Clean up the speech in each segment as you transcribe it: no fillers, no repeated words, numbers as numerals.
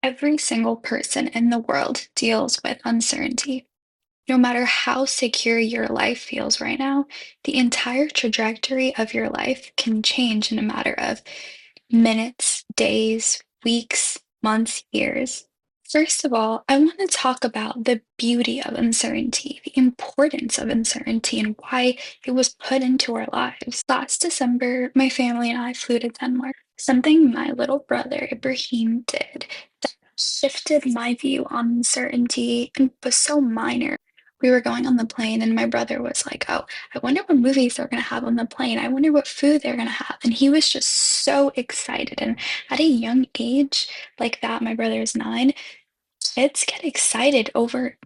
Every single person in the world deals with uncertainty. No matter how secure your life feels right now, the entire trajectory of your life can change in a matter of minutes, days, weeks, months, years. First of all, I want to talk about the beauty of uncertainty, the importance of uncertainty, and why it was put into our lives. Last December, my family and I flew to Denmark, something my little brother Ibrahim did that shifted my view on uncertainty and was so minor. We were going on the plane, and my brother was like, "Oh, I wonder what movies they're going to have on the plane. I wonder what food they're going to have." And he was just so excited. And at a young age like that, my brother is 9, kids get excited over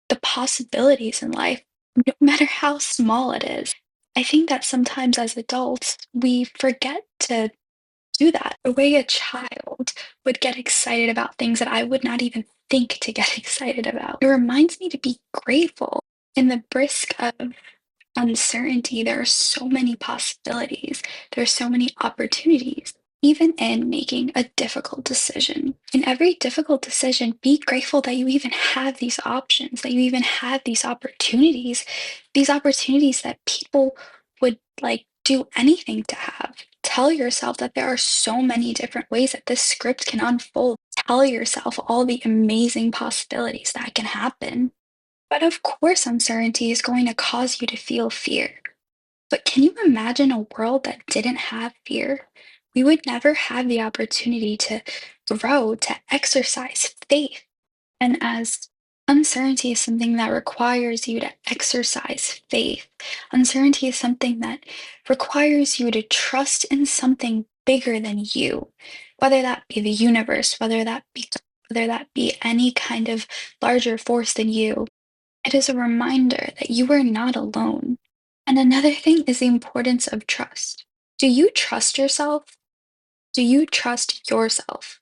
the possibilities in life, no matter how small it is. I think that sometimes as adults, we forget to do that. The way a child would get excited about things that I would not even think to get excited about. It reminds me to be grateful in the brisk of uncertainty. There are so many possibilities, there are so many opportunities, even in making a difficult decision. In every difficult decision, be grateful that you even have these options, that you even have these opportunities that people would like do anything to have. Tell yourself that there are so many different ways that this script can unfold. Tell yourself all the amazing possibilities that can happen. But of course, uncertainty is going to cause you to feel fear. But can you imagine a world that didn't have fear? We would never have the opportunity to grow, to exercise faith. And as uncertainty is something that requires you to exercise faith, uncertainty is something that requires you to trust in something bigger than you, whether that be the universe, whether that be any kind of larger force than you. It is a reminder that you are not alone. And another thing is the importance of trust. Do you trust yourself? Do you trust yourself?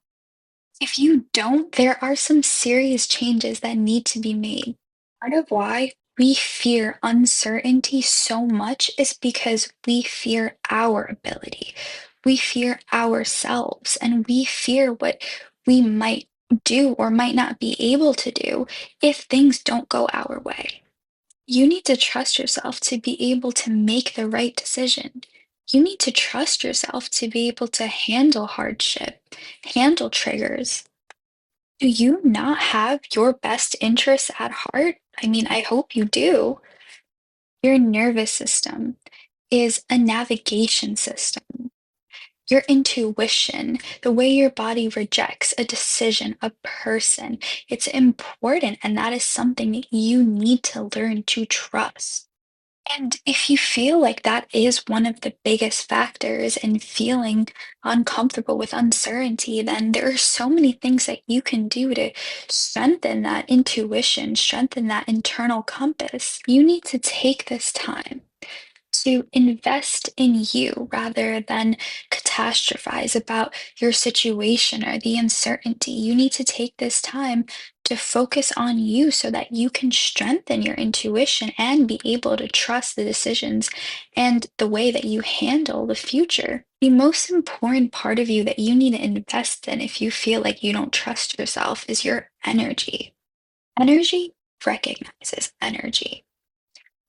If you don't, there are some serious changes that need to be made. Part of why we fear uncertainty so much is because we fear our ability. We fear ourselves and we fear what we might do or might not be able to do if things don't go our way. You need to trust yourself to be able to make the right decision. You need to trust yourself to be able to handle hardship, handle triggers. Do you not have your best interests at heart? I mean, I hope you do. Your nervous system is a navigation system. Your intuition, the way your body rejects a decision, a person, it's important, and that is something that you need to learn to trust. And if you feel like that is one of the biggest factors in feeling uncomfortable with uncertainty, then there are so many things that you can do to strengthen that intuition, strengthen that internal compass. You need to take this time to invest in you rather than catastrophize about your situation or the uncertainty. You need to take this time to focus on you so that you can strengthen your intuition and be able to trust the decisions and the way that you handle the future. The most important part of you that you need to invest in if you feel like you don't trust yourself is your energy. Energy recognizes energy.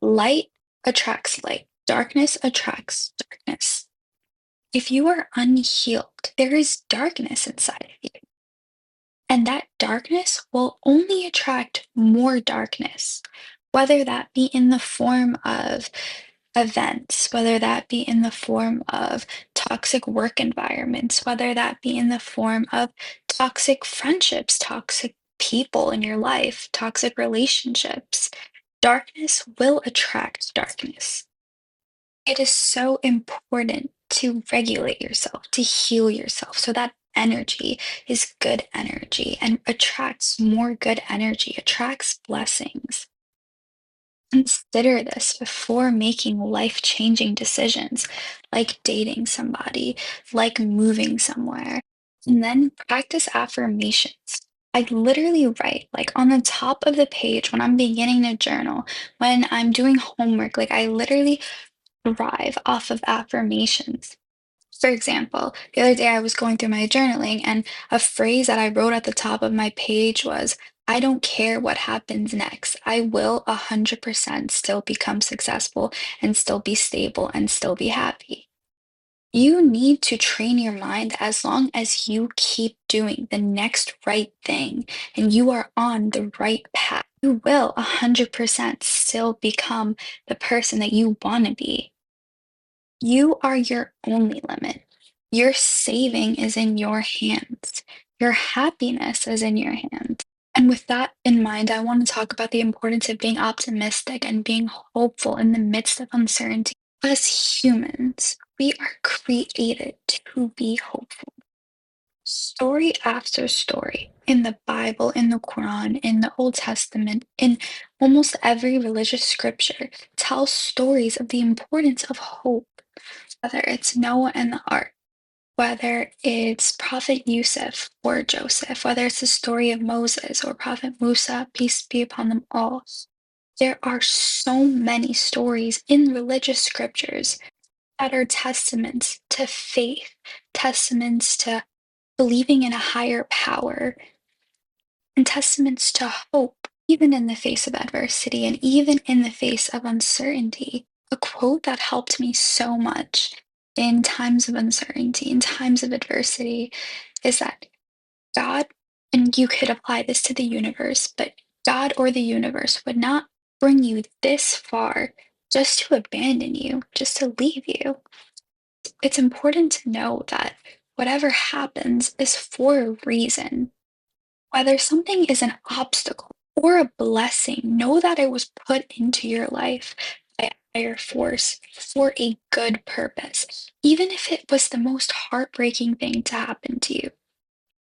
Light attracts light. Darkness attracts darkness. If you are unhealed, there is darkness inside of you. And that darkness will only attract more darkness, whether that be in the form of events, whether that be in the form of toxic work environments, whether that be in the form of toxic friendships, toxic people in your life, toxic relationships. Darkness will attract darkness. It is so important to regulate yourself, to heal yourself, so that energy is good energy and attracts more good energy, attracts blessings. Consider this before making life-changing decisions like dating somebody, like moving somewhere. And then practice affirmations. I literally write like on the top of the page when I'm beginning to journal, when I'm doing homework, like I literally thrive off of affirmations. For example, the other day I was going through my journaling and a phrase that I wrote at the top of my page was, I don't care what happens next. I will 100% still become successful and still be stable and still be happy. You need to train your mind as long as you keep doing the next right thing and you are on the right path. You will 100% still become the person that you want to be. You are your only limit. Your saving is in your hands. Your happiness is in your hands. And with that in mind, I want to talk about the importance of being optimistic and being hopeful in the midst of uncertainty. As humans, we are created to be hopeful. Story after story in the Bible, in the Quran, in the Old Testament, in almost every religious scripture tells stories of the importance of hope, whether it's Noah and the ark, whether it's Prophet Yusuf or Joseph, whether it's the story of Moses or Prophet Musa, peace be upon them all. There are so many stories in religious scriptures that are testaments to faith, testaments to believing in a higher power, and testaments to hope, even in the face of adversity and even in the face of uncertainty. A quote that helped me so much in times of uncertainty, in times of adversity, is that God, and you could apply this to the universe, but God or the universe would not bring you this far just to abandon you, just to leave you. It's important to know that whatever happens is for a reason. Whether something is an obstacle or a blessing, know that it was put into your life by a higher force for a good purpose, even if it was the most heartbreaking thing to happen to you.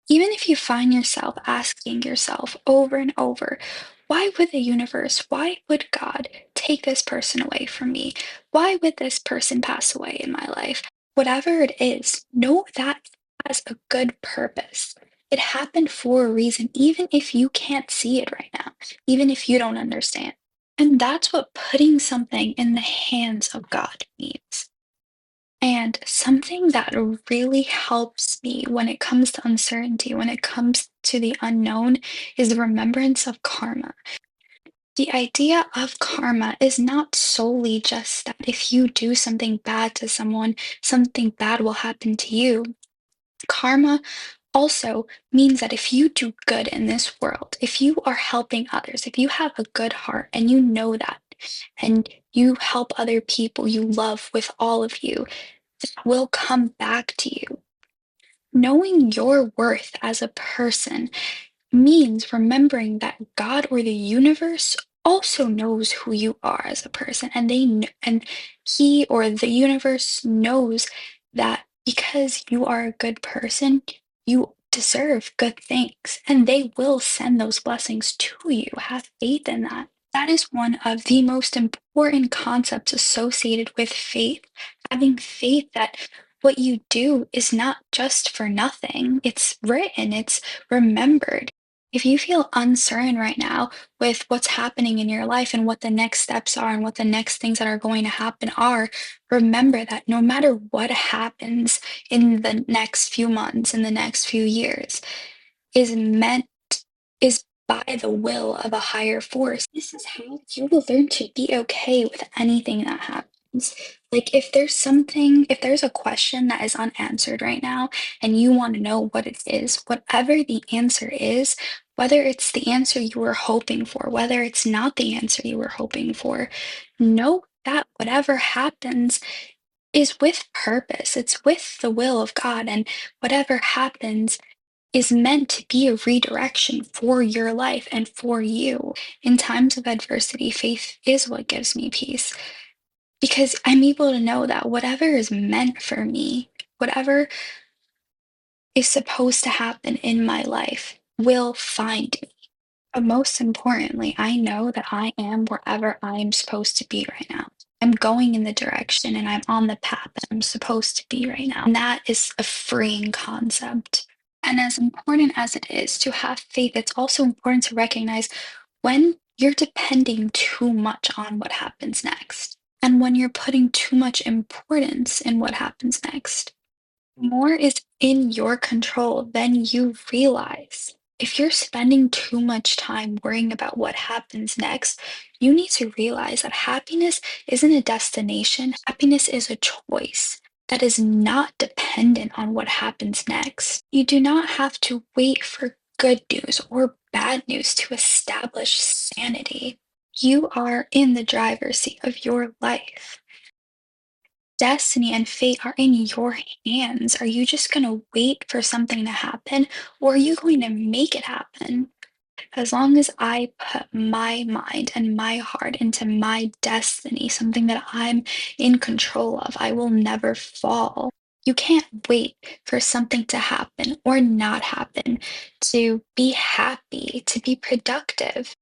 Even if you find yourself asking yourself over and over, why would the universe, why would God take this person away from me? Why would this person pass away in my life? Whatever it is, know that it has a good purpose. It happened for a reason, even if you can't see it right now, even if you don't understand. And that's what putting something in the hands of God means. And something that really helps me when it comes to uncertainty, when it comes to the unknown, is the remembrance of karma. The idea of karma is not solely just that if you do something bad to someone, something bad will happen to you. Karma also means that if you do good in this world, if you are helping others, if you have a good heart and you know that, and you help other people you love with all of you, that will come back to you. Knowing your worth as a person means remembering that God or the universe also knows who you are as a person, and and he or the universe knows that because you are a good person, you deserve good things, and they will send those blessings to you. Have faith in that. That is one of the most important concepts associated with faith. Having faith that what you do is not just for nothing. It's written, it's remembered. If you feel uncertain right now with what's happening in your life and what the next steps are and what the next things that are going to happen are, remember that no matter what happens in the next few months, in the next few years, is meant is by the will of a higher force. This is how you will learn to be okay with anything that happens. Like if there's a question that is unanswered right now and you want to know what it is, whatever the answer is, whether it's the answer you were hoping for, whether it's not the answer you were hoping for, know that whatever happens is with purpose. It's with the will of God, and whatever happens is meant to be a redirection for your life and for you. In times of adversity, faith is what gives me peace because I'm able to know that whatever is meant for me, whatever is supposed to happen in my life, will find me. But most importantly, I know that I am wherever I am supposed to be right now. I'm going in the direction and I'm on the path that I'm supposed to be right now. And that is a freeing concept. And as important as it is to have faith, it's also important to recognize when you're depending too much on what happens next and when you're putting too much importance in what happens next. More is in your control than you realize. If you're spending too much time worrying about what happens next, you need to realize that happiness isn't a destination, happiness is a choice that is not dependent on what happens next. You do not have to wait for good news or bad news to establish sanity. You are in the driver's seat of your life. Destiny and fate are in your hands. Are you just going to wait for something to happen, or are you going to make it happen? As long as I put my mind and my heart into my destiny, something that I'm in control of, I will never fall. You can't wait for something to happen or not happen to be happy, to be productive.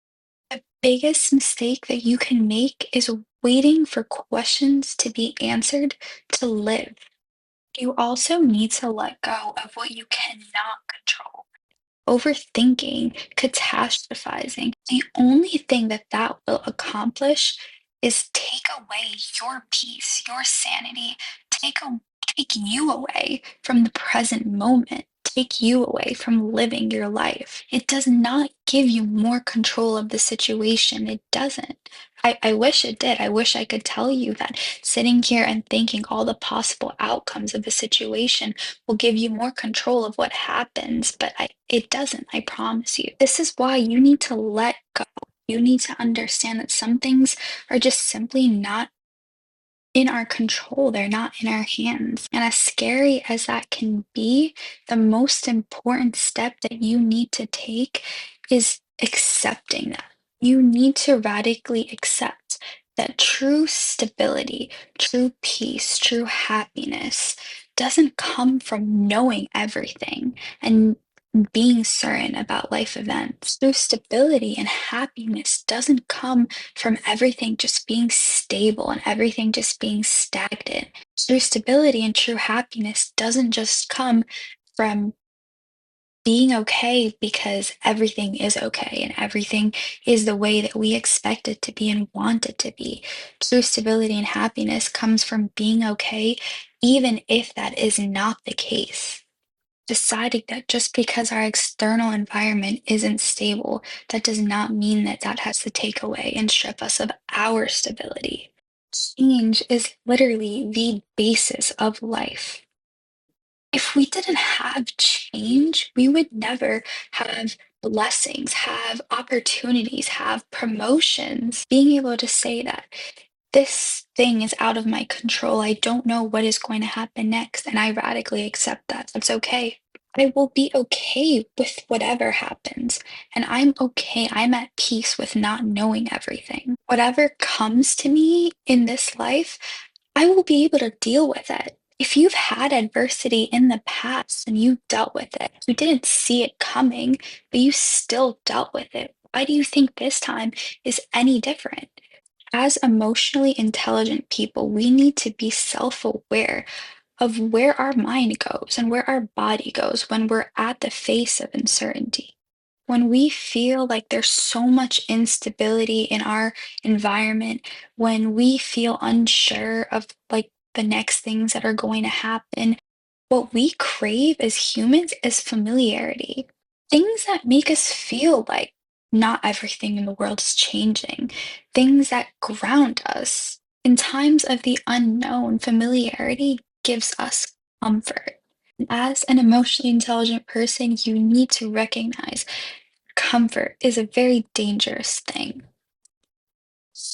The biggest mistake that you can make is waiting for questions to be answered to live. You also need to let go of what you cannot control. Overthinking, catastrophizing, the only thing that that will accomplish is take away your peace, your sanity, take you away from the present moment, take you away from living your life. It does not give you more control of the situation. It doesn't. I wish it did. I wish I could tell you that sitting here and thinking all the possible outcomes of a situation will give you more control of what happens, but it doesn't, I promise you. This is why you need to let go. You need to understand that some things are just simply not in our control. They're not in our hands. And as scary as that can be, the most important step that you need to take is accepting that. You need to radically accept that true stability, true peace, true happiness doesn't come from knowing everything and being certain about life events. True stability and happiness doesn't come from everything just being stable and everything just being stagnant. True stability and true happiness doesn't just come from being okay because everything is okay and everything is the way that we expect it to be and want it to be. True stability and happiness comes from being okay, even if that is not the case. Deciding that just because our external environment isn't stable, that does not mean that that has to take away and strip us of our stability. Change is literally the basis of life. If we didn't have change, we would never have blessings, have opportunities, have promotions. Being able to say that this thing is out of my control, I don't know what is going to happen next, and I radically accept that. That's okay. I will be okay with whatever happens, and I'm okay. I'm at peace with not knowing everything. Whatever comes to me in this life, I will be able to deal with it. If you've had adversity in the past and you dealt with it, you didn't see it coming, but you still dealt with it. Why do you think this time is any different? As emotionally intelligent people, we need to be self aware of where our mind goes and where our body goes when we're at the face of uncertainty. When we feel like there's so much instability in our environment, when we feel unsure of like the next things that are going to happen, what we crave as humans is familiarity. Things that make us feel like not everything in the world is changing, things that ground us. In times of the unknown, familiarity gives us comfort. As an emotionally intelligent person, you need to recognize comfort is a very dangerous thing.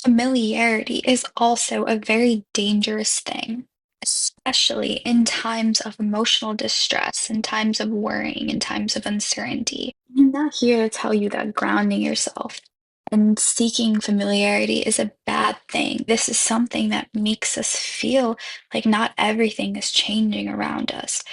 Familiarity is also a very dangerous thing, especially in times of emotional distress, in times of worrying, in times of uncertainty. I'm not here to tell you that grounding yourself and seeking familiarity is a bad thing. This is something that makes us feel like not everything is changing around us,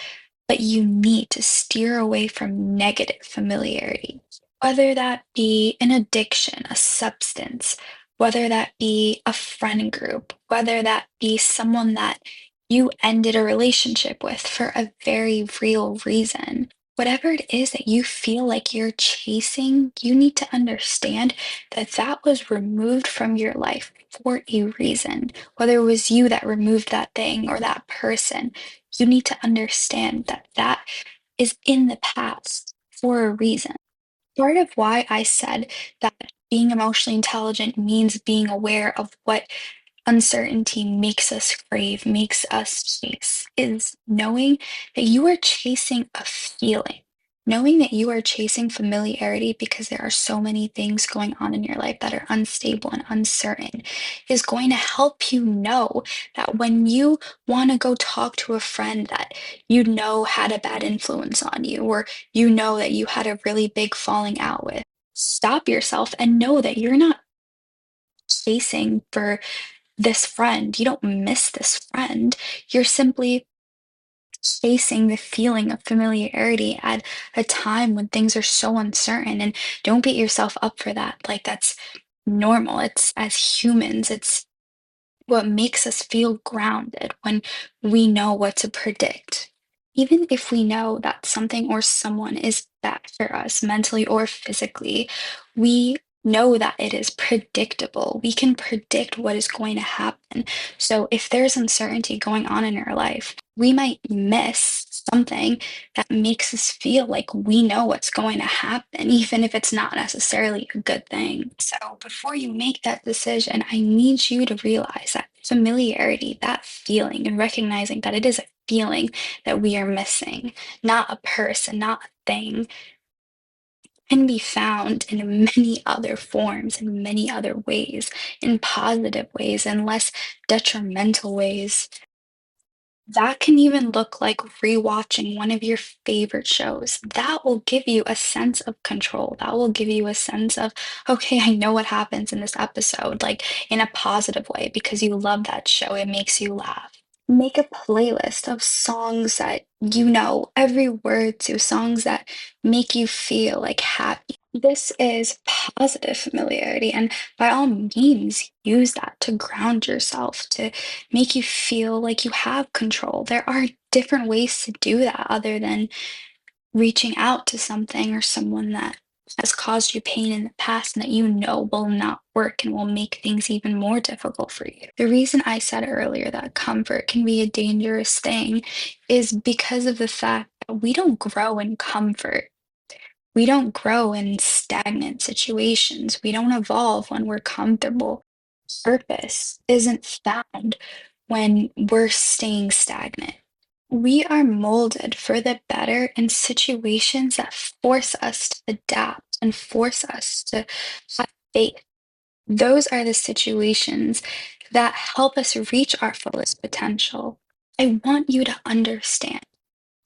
but you need to steer away from negative familiarity, whether that be an addiction, a substance, whether that be a friend group, whether that be someone that you ended a relationship with for a very real reason. Whatever it is that you feel like you're chasing, you need to understand that that was removed from your life for a reason. Whether it was you that removed that thing or that person, You need to understand that that is in the past for a reason. Part of why I said that being emotionally intelligent means being aware of what uncertainty makes us crave, makes us chase, is knowing that you are chasing a feeling. Knowing that you are chasing familiarity because there are so many things going on in your life that are unstable and uncertain is going to help you know that when you want to go talk to a friend that you know had a bad influence on you, or you know that you had a really big falling out with, stop yourself and know that you're not chasing for this friend. You don't miss this friend. You're simply chasing the feeling of familiarity at a time when things are so uncertain. And don't beat yourself up for that. Like, that's normal. It's as humans, it's what makes us feel grounded when we know what to predict. Even if we know that something or someone is bad for us mentally or physically, we know that it is predictable. We can predict what is going to happen. So if there's uncertainty going on in our life, we might miss something that makes us feel like we know what's going to happen, even if it's not necessarily a good thing. So before you make that decision, I need you to realize that familiarity, that feeling, and recognizing that it is a feeling that we are missing, not a person, not a thing, can be found in many other forms, in many other ways, in positive ways, and less detrimental ways. That can even look like rewatching one of your favorite shows. That will give you a sense of control. That will give you a sense of, okay, I know what happens in this episode, like in a positive way because you love that show. It makes you laugh. Make a playlist of songs that you know every word to, songs that make you feel like happy. This is positive familiarity, and by all means, use that to ground yourself, to make you feel like you have control. There are different ways to do that other than reaching out to something or someone that has caused you pain in the past and that you know will not work and will make things even more difficult for you. The reason I said earlier that comfort can be a dangerous thing is because of the fact that we don't grow in comfort. We don't grow in stagnant situations. We don't evolve when we're comfortable. Purpose isn't found when we're staying stagnant. We are molded for the better in situations that force us to adapt and force us to have faith. Those are the situations that help us reach our fullest potential. I want you to understand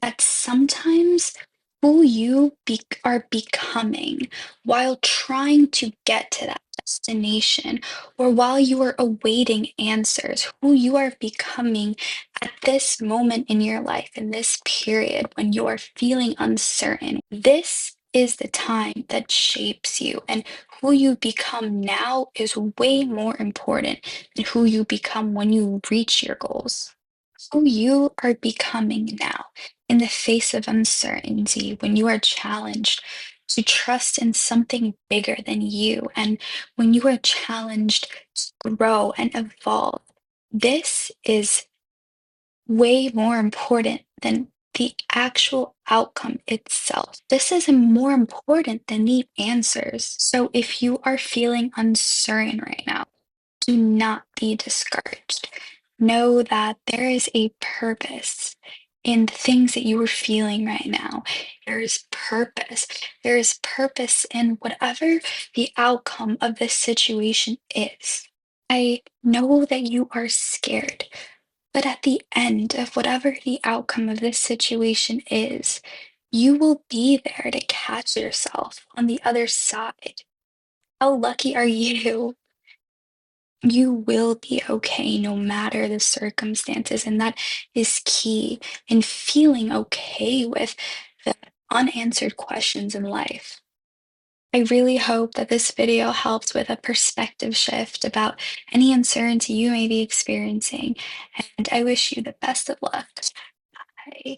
that sometimes who you are becoming while trying to get to that destination or while you are awaiting answers, who you are becoming at this moment in your life, in this period when you are feeling uncertain. This is the time that shapes you, and who you become now is way more important than who you become when you reach your goals. Who you are becoming now in the face of uncertainty, when you are challenged to trust in something bigger than you, and when you are challenged to grow and evolve. This is way more important than the actual outcome itself. This is more important than the answers. So if you are feeling uncertain right now, do not be discouraged. Know that there is a purpose in the things that you are feeling right now. There is purpose. There is purpose in whatever the outcome of this situation is. I know that you are scared, but at the end of whatever the outcome of this situation is, you will be there to catch yourself on the other side. How lucky are you? You will be okay no matter the circumstances, and that is key in feeling okay with the unanswered questions in life. I really hope that this video helps with a perspective shift about any uncertainty you may be experiencing, and I wish you the best of luck. Bye.